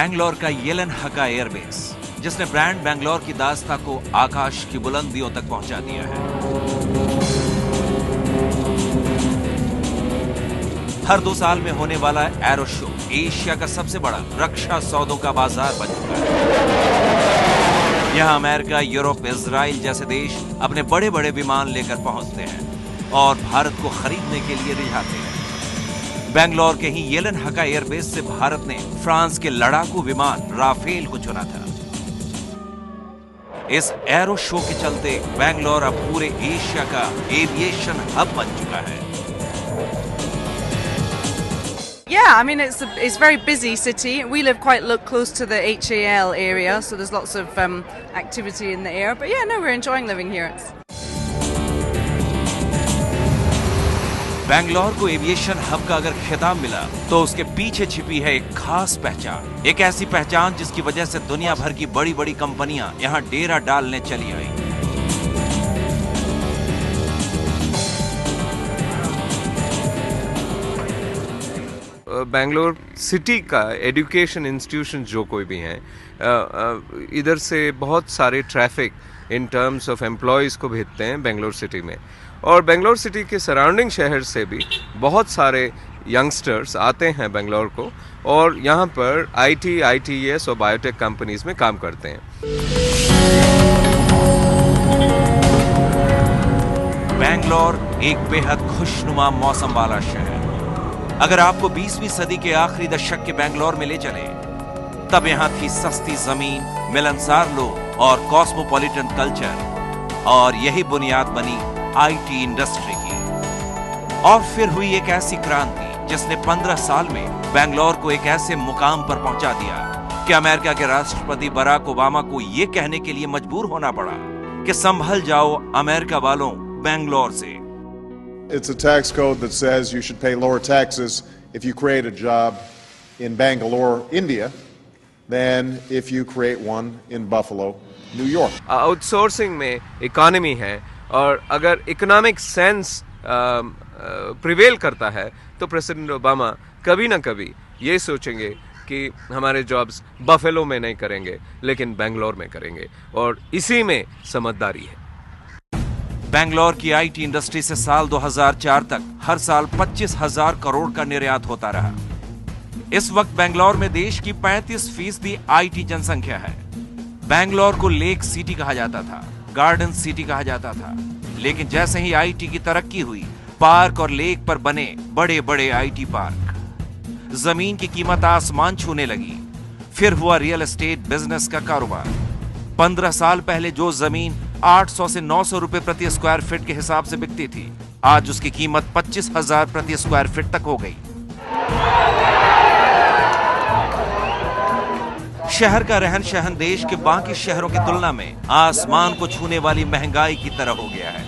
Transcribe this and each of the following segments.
बैंगलोर का येलेनहका एयरबेस, जिसने ब्रांड बैंगलोर की दास्तां को आकाश की बुलंदियों तक पहुंचा दिया है। हर 2 साल में होने वाला एरो शो एशिया का सबसे बड़ा रक्षा सौदों का बाजार बन चुका है। यहां अमेरिका, यूरोप, इजराइल जैसे देश अपने बड़े बड़े विमान लेकर पहुंचते हैं और भारत को खरीदने के लिए रिझाते हैं। बैंगलोर के ही येलेनहका एयरबेस से भारत ने फ्रांस के लड़ाकू विमान राफेल को चुना था। इस एरो शो के चलते बैंगलोर अब पूरे एशिया का एविएशन हब बन चुका है। Yeah, I mean it's very busy city. We live quite close to the HAL area, so there's lots of activity in the air. But yeah, no, we're enjoying living here. Bangalore को aviation hub का अगर खिताब मिला तो उसके पीछे छिपी है एक खास पहचान, एक ऐसी पहचान जिसकी वजह से दुनिया भर की बड़ी बड़ी कंपनियां यहां डेरा डालने चली आई। बैंगलोर सिटी का एजुकेशन इंस्टीट्यूशन जो कोई भी हैं, इधर से बहुत सारे traffic in terms of employees को भेजते हैं बैंगलोर सिटी में, और बैंगलोर सिटी के सराउंडिंग शहर से भी बहुत सारे यंगस्टर्स आते हैं बैंगलोर को और यहाँ पर आईटी, आईटीएस और बायोटेक कंपनीज में काम करते हैं। बैंगलोर एक बेहद खुशनुमा मौसम वाला शहर। अगर आपको 20वीं सदी के आखिरी दशक के बैंगलोर में ले चले, तब यहाँ थी सस्ती जमीन, मिलनसार लोग और कॉस्मोपॉलिटन कल्चर, और यही बुनियाद बनी आईटी इंडस्ट्री की। और फिर हुई एक ऐसी क्रांति जिसने 15 साल में बैंगलोर को एक ऐसे मुकाम पर पहुंचा दिया कि अमेरिका के राष्ट्रपति बराक ओबामा को यह कहने के लिए मजबूर होना पड़ा कि संभल जाओ अमेरिका वालों बैंगलोर से। It's a tax code that says you should pay lower taxes if you create a job in Bangalore, India, than if you create one in Buffalo, New York. Outsourcing में इकोनॉमी है, और अगर economic sense prevail करता है तो president Obama कभी ना कभी ये सोचेंगे कि हमारे जॉब्स बफेलो में नहीं करेंगे लेकिन बैंगलोर में करेंगे, और इसी में समझदारी है। बैंगलोर की आईटी इंडस्ट्री से साल 2004 तक हर साल 25,000 करोड़ का निर्यात होता रहा। इस वक्त बैंगलोर में देश की 35% आईटी जनसंख्या है। बैंगलोर को लेक सिटी कहा जाता था, गार्डन सिटी कहा जाता था, लेकिन जैसे ही आईटी की तरक्की हुई, पार्क और लेक पर बने बड़े बड़े आईटी पार्क, जमीन की कीमत आसमान छूने लगी। फिर हुआ रियल एस्टेट बिजनेस का कारोबार। 15 साल पहले जो जमीन 800 से 900 रुपए प्रति स्क्वायर फीट के हिसाब से बिकती थी, आज उसकी कीमत 25,000 प्रति स्क्वायर फीट तक हो गई। शहर का रहन सहन देश के बाकी शहरों की तुलना में आसमान को छूने वाली महंगाई की तरह हो गया है।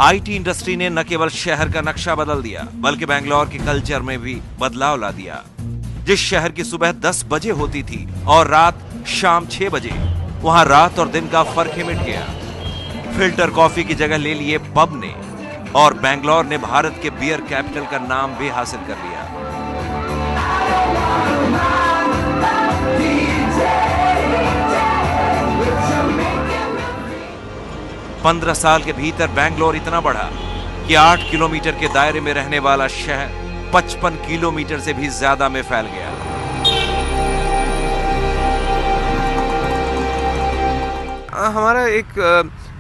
आईटी इंडस्ट्री ने न केवल शहर का नक्शा बदल दिया, बल्कि बैंगलोर के कल्चर में भी बदलाव ला दिया। जिस शहर की सुबह 10 बजे होती थी और रात शाम 6 बजे, वहां रात और दिन का फर्क ही मिट गया। फिल्टर कॉफी की जगह ले लिए पब ने, और बैंगलोर ने भारत के बियर कैपिटल का नाम भी हासिल कर लिया। पंद्रह साल के भीतर बैंगलोर इतना बढ़ा कि 8 किलोमीटर के दायरे में रहने वाला शहर 55 किलोमीटर से भी ज्यादा में फैल गया। हमारा एक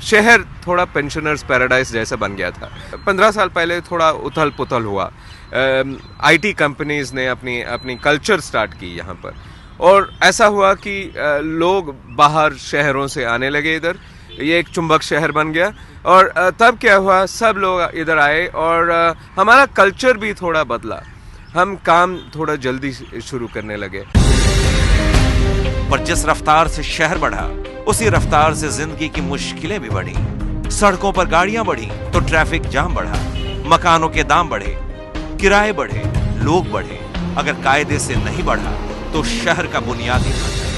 शहर थोड़ा पेंशनर्स पैराडाइज जैसा बन गया था। 15 साल पहले थोड़ा उथल पुथल हुआ। आईटी कंपनीज ने अपनी कल्चर स्टार्ट की यहाँ पर, और ऐसा हुआ कि लोग बाहर शहरों से आने लगे इधर। ये एक चुंबक शहर बन गया, और तब क्या हुआ, सब लोग इधर आए और हमारा कल्चर भी थोड़ा बदला। हम काम थोड़ा जल्दी शुरू करने लगे। पर जिस रफ्तार से शहर बढ़ा, उसी रफ्तार से जिंदगी की मुश्किलें भी बढ़ी। सड़कों पर गाड़ियां बढ़ी तो ट्रैफिक जाम बढ़ा, मकानों के दाम बढ़े, किराए बढ़े, लोग बढ़े। अगर कायदे से नहीं बढ़ा तो शहर का बुनियादी ढांचा।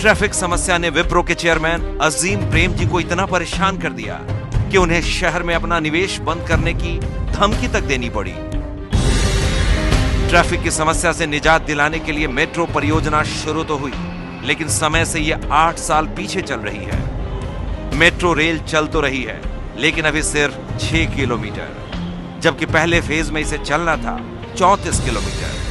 ट्रैफिक समस्या ने विप्रो के चेयरमैन अजीम प्रेम जी को इतना परेशान कर दिया कि उन्हें शहर में अपना निवेश बंद करने की धमकी तक देनी पड़ी। ट्रैफिक की समस्या से निजात दिलाने के लिए मेट्रो परियोजना शुरू तो हुई, लेकिन समय से यह 8 साल पीछे चल रही है। मेट्रो रेल चल तो रही है, लेकिन अभी सिर्फ 6 किलोमीटर, जबकि पहले फेज में इसे चलना था 34 किलोमीटर।